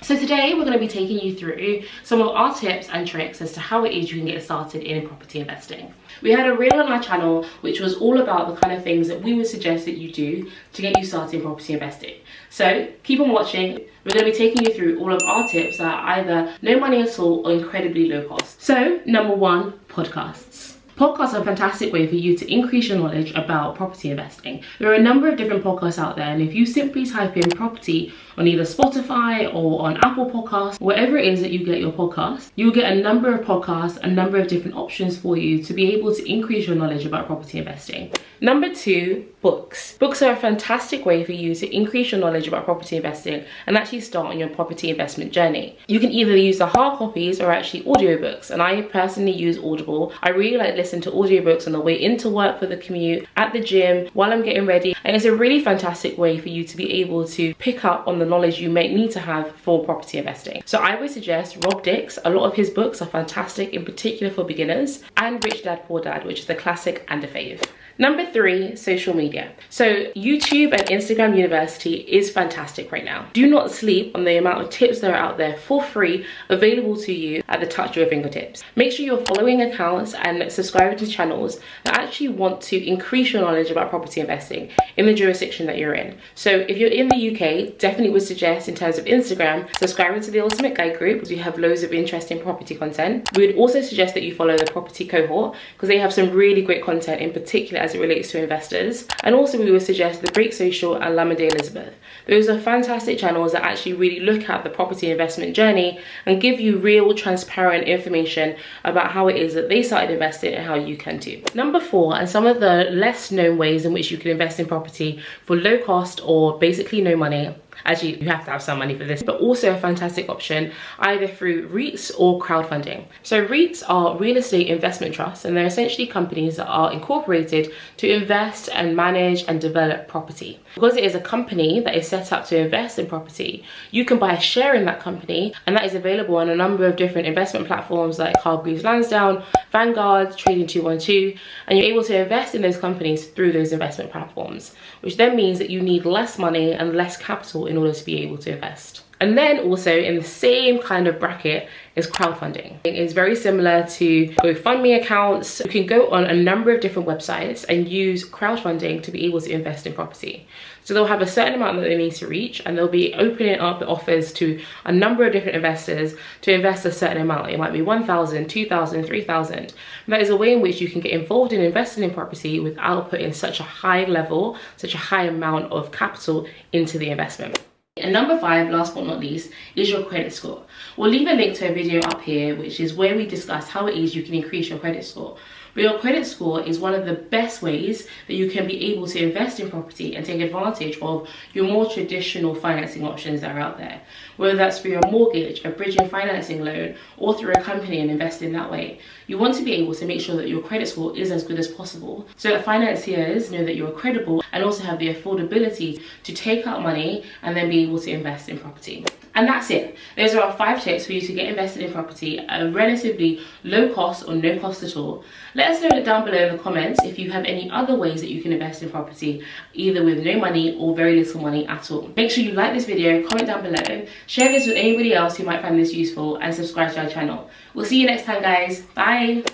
So today we're going to be taking you through some of our tips and tricks as to how it is you can get started in property investing. We had a reel on our channel which was all about the kind of things that we would suggest that you do to get you started in property investing. So keep on watching. We're going to be taking you through all of our tips that are either no money at all or incredibly low cost. So number one, podcasts. Podcasts are a fantastic way for you to increase your knowledge about property investing. There are a number of different podcasts out there, and if you simply type in property on either Spotify or on Apple Podcasts, wherever it is that you get your podcast, you'll get a number of podcasts, a number of different options for you to be able to increase your knowledge about property investing. Number two, books. Books are a fantastic way for you to increase your knowledge about property investing and actually start on your property investment journey. You can either use the hard copies or actually audiobooks, and I personally use Audible. I really like listening to audiobooks on the way into work for the commute, at the gym, while I'm getting ready, and it's a really fantastic way for you to be able to pick up on the knowledge you may need to have for property investing. So I would suggest Rob Dick's. A lot of his books are fantastic, in particular for beginners, and Rich Dad Poor Dad, which is the classic and a fave. Number three, social media. So YouTube and Instagram University is fantastic right now. Do not sleep on the amount of tips that are out there for free, available to you at the touch of your fingertips. Make sure you're following accounts and subscribing to channels that actually want to increase your knowledge about property investing in the jurisdiction that you're in. So if you're in the UK, definitely would suggest in terms of Instagram, subscribing to the Ultimate Guide group because we have loads of interesting property content. We would also suggest that you follow the Property Cohort because they have some really great content, in particular as it relates to investors. And also we would suggest the Break Social and Lamade Elizabeth. Those are fantastic channels that actually really look at the property investment journey and give you real transparent information about how it is that they started investing and how you can too. Number four, and some of the less known ways in which you can invest in property for low cost or basically no money. Actually, you have to have some money for this, but also a fantastic option either through REITs or crowdfunding. So REITs are real estate investment trusts, and they're essentially companies that are incorporated to invest and manage and develop property. Because it is a company that is set up to invest in property, you can buy a share in that company, and that is available on a number of different investment platforms like Hargreaves Lansdown, Vanguard, Trading 212, and you're able to invest in those companies through those investment platforms, which then means that you need less money and less capital in order to be able to invest. And then also in the same kind of bracket is crowdfunding. It is very similar to GoFundMe accounts. You can go on a number of different websites and use crowdfunding to be able to invest in property. So they'll have a certain amount that they need to reach, and they'll be opening up the offers to a number of different investors to invest a certain amount. It might be 1,000, 2,000, 3,000. That is a way in which you can get involved in investing in property without putting such a high level, such a high amount of capital into the investment. And number five, last but not least, is your credit score. We'll leave a link to a video up here, which is where we discuss how it is you can increase your credit score. But your credit score is one of the best ways that you can be able to invest in property and take advantage of your more traditional financing options that are out there. Whether that's through your mortgage, a bridging financing loan, or through a company and invest in that way. You want to be able to make sure that your credit score is as good as possible so that financiers know that you're credible and also have the affordability to take out money and then be able to invest in property. And that's it. Those are our 5 tips for you to get invested in property at a relatively low cost or no cost at all. Let us know down below in the comments if you have any other ways that you can invest in property, either with no money or very little money at all. Make sure you like this video, comment down below, share this with anybody else who might find this useful, and subscribe to our channel. We'll see you next time, guys. Bye.